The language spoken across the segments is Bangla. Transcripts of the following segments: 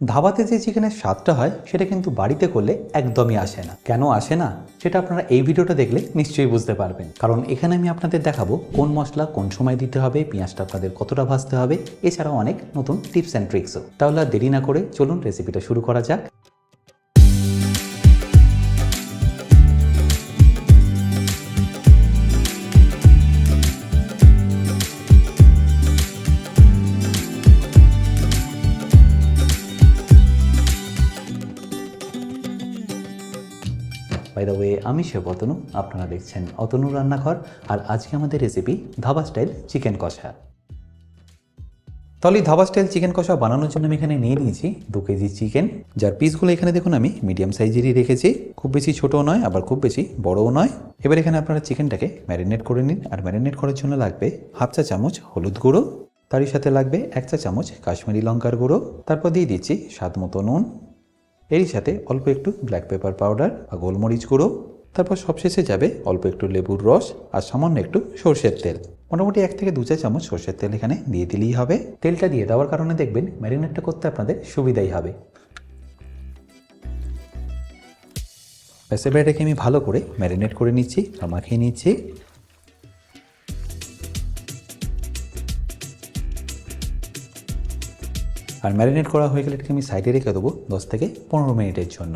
ধাবাতে যে চিকেনের স্বাদটা হয় সেটা কিন্তু বাড়িতে করলে একদমই আসে না। কেন আসে না সেটা আপনারা এই ভিডিওটা দেখলে নিশ্চয়ই বুঝতে পারবেন। কারণ এখানে আমি আপনাদের দেখাবো কোন মশলা কোন সময় দিতে হবে, পেঁয়াজটা আপনাদের কতটা ভাজতে হবে, এছাড়াও অনেক নতুন টিপস অ্যান্ড ট্রিক্সও। তাহলে আর দেরি না করে চলুন রেসিপিটা শুরু করা যাক। বাই দ্য ওয়ে, আমি শেফ অতনু, আপনারা দেখছেন অতনু রান্নাঘর। আর আজকে আমাদের রেসিপি ধাবা স্টাইল চিকেন কষা। তাহলে ধাবা স্টাইল চিকেন কষা বানানোর জন্য আমি এখানে নিয়ে নিয়েছি 2 কেজি চিকেন, যার পিসগুলো এখানে দেখুন আমি মিডিয়াম সাইজেরই রেখেছি। খুব বেশি ছোটও নয়, আবার খুব বেশি বড়ও নয়। এবার এখানে আপনারা চিকেনটাকে ম্যারিনেট করে নিন। আর ম্যারিনেট করার জন্য লাগবে 1/2 চা চামচ হলুদ গুঁড়ো, তারই সাথে লাগবে 1 চা চামচ কাশ্মীরি লঙ্কার গুঁড়ো, তারপর দিয়ে দিচ্ছি স্বাদ মতো নুন, এরই সাথে অল্প একটু ব্ল্যাক পেপার পাউডার বা গোলমরিচ গুঁড়ো, তারপর সবশেষে যাবে অল্প একটু লেবুর রস আর সামান্য একটু সর্ষের তেল। মোটামুটি 1 থেকে 2 চা চামচ সর্ষের তেল এখানে দিয়ে দিলেই হবে। তেলটা দিয়ে দেওয়ার কারণে দেখবেন ম্যারিনেটটা করতে আপনাদের সুবিধাই হবে। ব্যাস এবার এটাকে আমি ভালো করে ম্যারিনেট করে নিচ্ছি আর মাখিয়ে নিচ্ছি। আর ম্যারিনেট করা হয়ে গেলে এটাকে আমি সাইডে রেখে দেবো 10 থেকে 15 মিনিটের জন্য।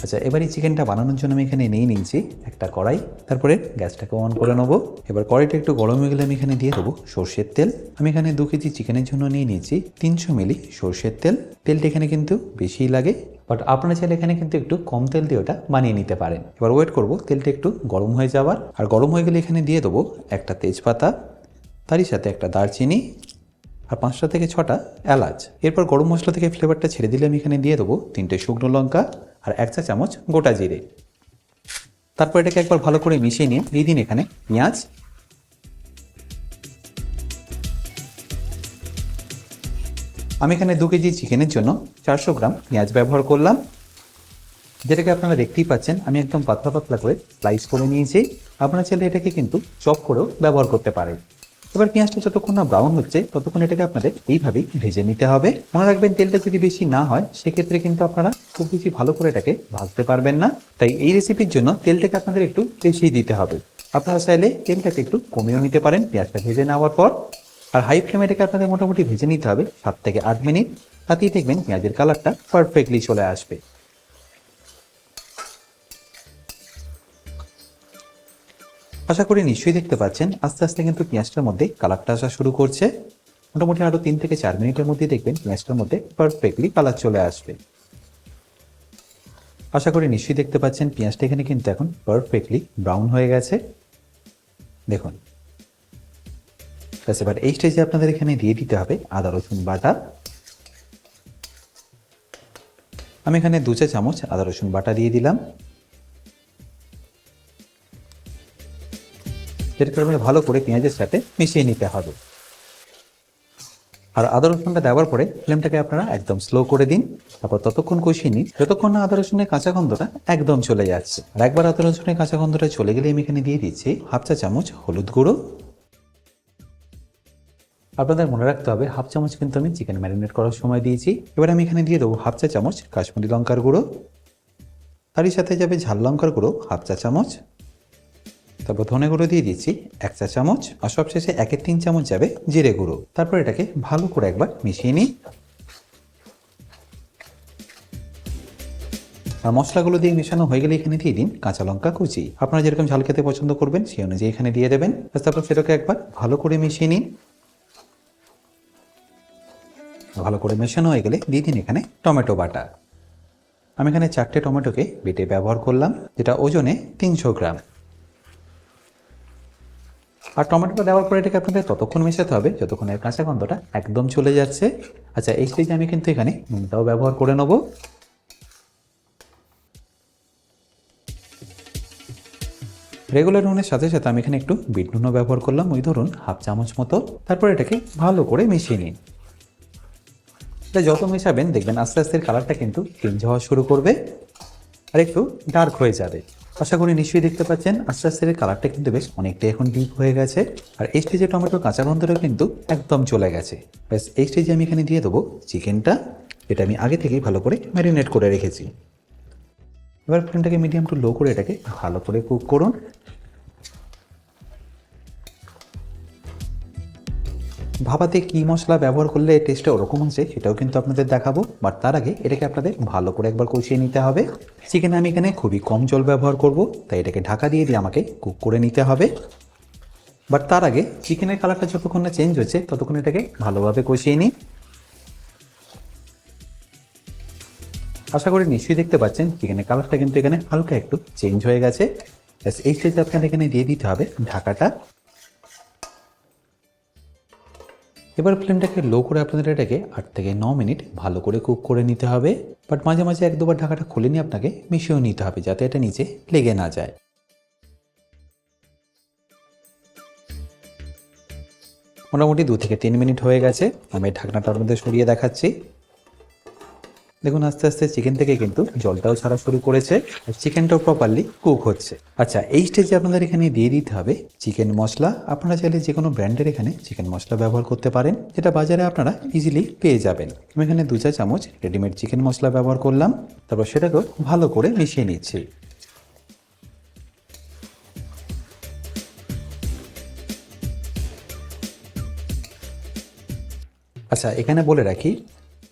আচ্ছা, এবার এই চিকেনটা বানানোর জন্য আমি এখানে নিয়ে নিয়েছি একটা কড়াই, তারপরে গ্যাসটাকে অন করে নেবো। এবার কড়াইটা একটু গরম হয়ে গেলে আমি এখানে দিয়ে দেবো সর্ষের তেল। আমি এখানে 2 কেজি চিকেনের জন্য নিয়ে নিয়েছি 300 মিলি সর্ষের তেল। তেলটা এখানে কিন্তু বেশিই লাগে, বাট আপনারা চাইলে এখানে কিন্তু একটু কম তেল দিয়ে ওটা বানিয়ে নিতে পারেন। এবার ওয়েট করবো তেলটা একটু গরম হয়ে যাওয়ার। আর গরম হয়ে গেলে এখানে দিয়ে দেবো একটা তেজপাতা, তারই সাথে একটা দারচিনি আর 5টা থেকে 6টা এলাচ। এরপর গরম মশলা থেকে ফ্লেভারটা ছেড়ে দিলে আমি এখানে দিয়ে দেবো 3টে শুকনো লঙ্কা আর 1 চা চামচ গোটা জিরে। তারপর এটাকে একবার ভালো করে মিশিয়ে নিয়ে দিয়ে দিন এখানে পেঁয়াজ। আমি এখানে 2 কেজি চিকেনের জন্য 400 গ্রাম পেঁয়াজ ব্যবহার করলাম, যেটাকে আপনারা দেখতেই পাচ্ছেন আমি একদম পাতলা পাতলা করে স্লাইস করে নিয়েছি। আপনারা চাইলে এটাকে কিন্তু চপ করেও ব্যবহার করতে পারেন। এবার পেঁয়াজটা যতক্ষণ না ব্রাউন হচ্ছে ততক্ষণ এটাকে আপনাদের এইভাবেই ভেজে নিতে হবে। মনে রাখবেন তেলটা যদি বেশি না হয় সেক্ষেত্রে কিন্তু আপনারা খুব বেশি ভালো করে এটাকে ভাজতে পারবেন না। তাই এই রেসিপির জন্য তেলটাকে আপনাদের একটু বেশি দিতে হবে। আপনারা চাইলে তেলটাকে একটু কমিয়েও নিতে পারেন পেঁয়াজটা ভেজে নেওয়ার পর। আর হাই ফ্লেমে এটাকে আপনাদের মোটামুটি ভেজে নিতে হবে 7 থেকে 8 মিনিট। তাতেই দেখবেন পেঁয়াজের কালারটা পারফেক্টলি চলে আসবে। আশা করি নিশ্চয়ই দেখতে পাচ্ছেন আস্তে আস্তে কিন্তু পেঁয়াজটার মধ্যে কালারটা আসা শুরু করছে। মোটামুটি আরো 3 থেকে 4 মিনিটের মধ্যে দেখবেন পেঁয়াজটার মধ্যে পারফেক্টলি কালার চলে আসবে। আশা করি নিশ্চয়ই দেখতে পাচ্ছেন পেঁয়াজটা এখানে কিন্তু এখন পারফেক্টলি ব্রাউন হয়ে গেছে। দেখুন, এবার এই স্টেজে আপনাদের এখানে দিয়ে দিতে হবে আদা রসুন বাটা। আমি এখানে 2 চা চামচ আদা রসুন বাটা দিয়ে দিলাম, যেটা করে ভালো করে পেঁয়াজের সাথে মিশিয়ে নিতে হবে। আর আদা রসুনটা দেওয়ার পরে ফ্লেমটাকে আপনারা একদম স্লো করে দিন। তারপর ততক্ষণ কষিয়ে নিন যতক্ষণ না আদা রসুনের কাঁচা গন্ধটা একদম চলে যাচ্ছে। আর একবার আদা রসুনের কাঁচা গন্ধটা চলে গেলে আমি এখানে দিয়ে দিচ্ছি 1/2 চা চামচ হলুদ গুঁড়ো। আপনাদের মনে রাখতে হবে 1/2 চামচ কিন্তু আমি চিকেন ম্যারিনেট করার সময় দিয়েছি। এবার আমি এখানে দিয়ে দেবো 1/2 চা চামচ কাশ্মীরি লঙ্কার গুঁড়ো, তারই সাথে যাবে ঝাল লঙ্কার গুঁড়ো 1/2 চা চামচ, তারপর ধনে গুঁড়ো দিয়ে দিচ্ছি 1 চা চামচ, আর সবশেষে 1/3 চামচ যাবে জিরে গুঁড়ো। তারপর এটাকে ভালো করে একবার মিশিয়ে নিই। আর মশলাগুলো দিয়ে মেশানো হয়ে গেলে এখানে দিয়ে দিন কাঁচা লঙ্কা কুচি। আপনারা যেরকম ঝাল খেতে পছন্দ করবেন সেই অনুযায়ী এখানে দিয়ে দেবেন। তারপর সেটাকে একবার ভালো করে মিশিয়ে নিন। ভালো করে মেশানো হয়ে গেলে দিয়ে দিন এখানে টমেটো বাটা। আমি এখানে 4টে টমেটোকে বেটে ব্যবহার করলাম, যেটা ওজনে 300 গ্রাম। আর টমেটোটা দেওয়ার পরে এটাকে আপনাদের ততক্ষণ মেশাতে হবে যতক্ষণ এর কাঁচা গন্ধটা একদম চলে যাচ্ছে। আচ্ছা, এই স্টেজে আমি কিন্তু এখানে নুনটাও ব্যবহার করে নেব। রেগুলার নুনের সাথে সাথে আমি এখানে একটু বিট নুনও ব্যবহার করলাম, ওই ধরুন 1/2 চামচ মতো। তারপর এটাকে ভালো করে মিশিয়ে নিন। এটা যত মেশাবেন দেখবেন আস্তে আস্তে কালারটা কিন্তু চেঞ্জ হওয়া শুরু করবে আর একটু ডার্ক হয়ে যাবে। আশা করি নিশ্চয়ই দেখতে পাচ্ছেন আস্তে আস্তে এর কালারটা কিন্তু বেশ অনেকটাই এখন ডিপ হয়ে গেছে। আর এই স্টেজে টমেটোর কাঁচা গন্ধটা কিন্তু একদম চলে গেছে। ব্যাস এই স্টেজে আমি এখানে দিয়ে দেবো চিকেনটা, যেটা আমি আগে থেকেই ভালো করে ম্যারিনেট করে রেখেছি। এবার ফ্লেমটাকে মিডিয়াম টু লো করে এটাকে ভালো করে কুক করুন। ভাপাতে কী মশলা ব্যবহার করলে টেস্টটা ওরকম হচ্ছে সেটাও কিন্তু আপনাদের দেখাবো, বাট তার আগে এটাকে আপনাদের ভালো করে একবার কষিয়ে নিতে হবে। চিকেনে আমি এখানে খুবই কম জল ব্যবহার করব, তাই এটাকে ঢাকা দিয়ে আমাকে কুক করে নিতে হবে। বাট তার আগে চিকেনের কালারটা যতক্ষণ না চেঞ্জ হচ্ছে ততক্ষণ এটাকে ভালোভাবে কষিয়ে নিই। আশা করি নিশ্চয়ই দেখতে পাচ্ছেন চিকেনের কালারটা কিন্তু এখানে হালকা একটু চেঞ্জ হয়ে গেছে। এই স্টেজে আপনার এখানে দিয়ে দিতে হবে ঢাকাটা। এবার ফ্লেমটাকে লো করে আপনাদের এটাকে 8 থেকে 9 মিনিট ভালো করে কুক করে নিতে হবে। বাট মাঝে মাঝে 1-2 বার ঢাকাটা খুলে নিয়ে আপনাকে মিশিয়েও নিতে হবে যাতে এটা নিচে লেগে না যায়। মোটামুটি 2 থেকে 3 মিনিট হয়ে গেছে। আমি ঢাকনাটা আপনাদের সরিয়ে দেখাচ্ছি। দেখুন আস্তে আস্তে চিকেন থেকে কিন্তু জলটাও ছাড়া শুরু করেছে আর চিকেনটাও প্রপারলি কুক হচ্ছে। আচ্ছা, এই স্টেজে আপনাদের এখানে দিয়ে দিতে হবে চিকেন মশলা। আপনারা চাইলে যে কোনো ব্র্যান্ডের এখানে চিকেন মশলা ব্যবহার করতে পারেন, যেটা বাজারে আপনারা ইজিলি পেয়ে যাবেন। আমি এখানে 2 চা চামচ রেডিমেড চিকেন মশলা ব্যবহার করলাম। তারপর সেটাকেও ভালো করে মিশিয়ে নিচ্ছি। আচ্ছা, এখানে বলে রাখি,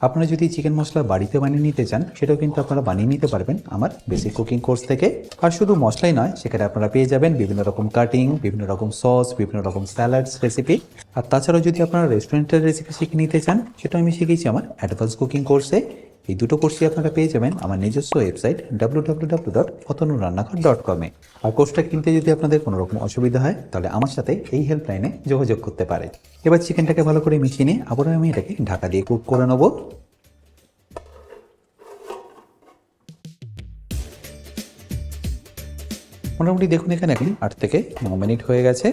আপনারা যদি চিকেন মশলা বাড়িতে বানিয়ে নিতে চান সেটাও কিন্তু আপনারা বানিয়ে নিতে পারবেন আমার বেসিক কুকিং কোর্স থেকে। আর শুধু মশলাই নয়, সেখানে আপনারা পেয়ে যাবেন বিভিন্ন রকম কাটিং, বিভিন্ন রকম সস, বিভিন্ন রকম স্যালাডস রেসিপি। আর তাছাড়াও যদি আপনারা রেস্টুরেন্টের রেসিপি শিখে নিতে চান সেটাও আমি শিখেছি আমার অ্যাডভান্স কুকিং কোর্সে। এই দুটো কোর্সই আপনারা পেয়ে যাবেন আমার নিজস্ব ওয়েবসাইট www.otanurrannaghar.com-এ। আর কোর্সটা কিনতে যদি আপনাদের কোনো রকম অসুবিধা হয় তাহলে আমার সাথে এই হেল্পলাইনে যোগাযোগ করতে পারে। এবার চিকেনটাকে ভালো করে মিশিয়ে নিয়ে আবারও আমি এটাকে ঢাকা দিয়ে কুক করে নেব। মোটামুটি দেখুন এখানে এখন 8 থেকে 9 মিনিট হয়ে গেছে।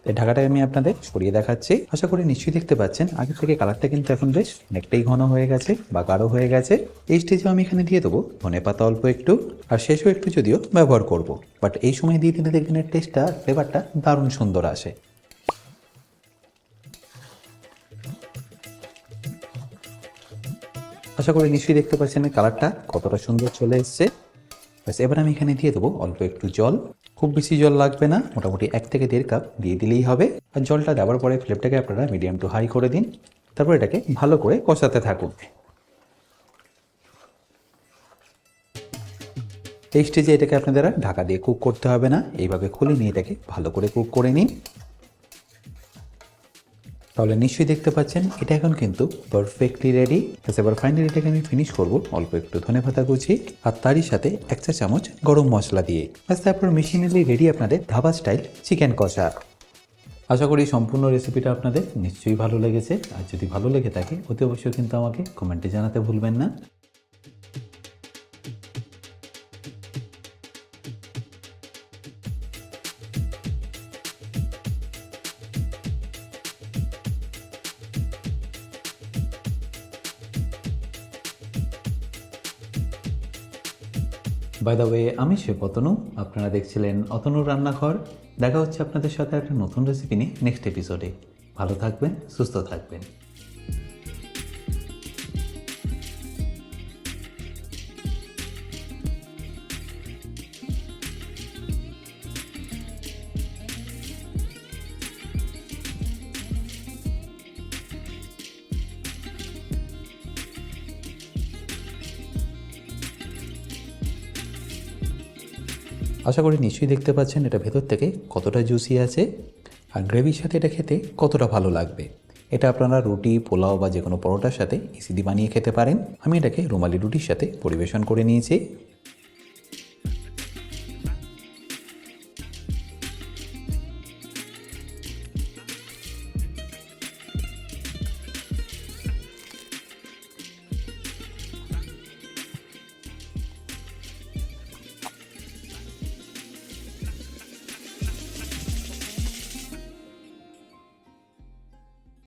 এই ঢাকাটাকে আমি আপনাদের সরিয়ে দেখাচ্ছি। আশা করি নিশ্চয়ই দেখতে পাচ্ছেন আগে থেকে কালারটা কিন্তু এখন বেশ অনেকটাই ঘন হয়ে গেছে বা গাঢ় হয়ে গেছে। এই স্টেজে আমি এখানে দিয়ে দেবো ধনেপাতা অল্প একটু, আর শেষও একটু যদিও ব্যবহার করব। বাট এই সময় দিয়ে দিলে দেখবেন এর টেস্টটা, ফ্লেভারটা দারুণ সুন্দর আসে। আশা করি নিশ্চয়ই দেখতে পাচ্ছেন কালারটা কতটা সুন্দর চলে এসছে। ব্যাস এবার আমি এখানে দিয়ে দেবো অল্প একটু জল। খুব বেশি জল লাগবে না, মোটামুটি 1 থেকে 1.5 কাপ দিয়ে দিলেই হবে। আর জলটা দেওয়ার পরে ফ্লেমটাকে আপনারা মিডিয়াম টু হাই করে দিন। তারপর এটাকে ভালো করে কষাতে থাকুন। এই স্টেজে এটাকে আপনাদের ঢাকা দিয়ে কুক করতে হবে না, এইভাবে খুলে নিয়ে এটাকে ভালো করে কুক করে নিন। তাহলে নিশ্চয়ই দেখতে পাচ্ছেন এটা এখন কিন্তু পারফেক্টলি রেডি। এবার ফাইনালি এটাকে আমি ফিনিশ করব অল্প একটু ধনেপাতা কুচি আর তারই সাথে 1 চা চামচ গরম মশলা দিয়ে। তারপর মেশিনালি রেডি আপনাদের ধাবা স্টাইল চিকেন কষা। আশা করি সম্পূর্ণ রেসিপিটা আপনাদের নিশ্চয়ই ভালো লেগেছে। আর যদি ভালো লেগে থাকে অতি অবশ্যই কিন্তু আমাকে কমেন্টে জানাতে ভুলবেন না। বাই দ্য ওয়ে, আমি শেফ অতনু, আপনারা দেখছিলেন অতনুর রান্নাঘর। দেখা হচ্ছে আপনাদের সাথে একটা নতুন রেসিপি নিয়ে নেক্সট এপিসোডে। ভালো থাকবেন, সুস্থ থাকবেন। আশা করি নিশ্চয়ই দেখতে পাচ্ছেন এটা ভেতর থেকে কতটা জুসি আছে আর গ্রেভির সাথে এটা খেতে কতটা ভালো লাগবে। এটা আপনারা রুটি, পোলাও বা যে কোনো পরোটার সাথে ইজিলি বানিয়ে খেতে পারেন। আমি এটাকে রুমালি রুটির সাথে পরিবেশন করে নিয়েছি।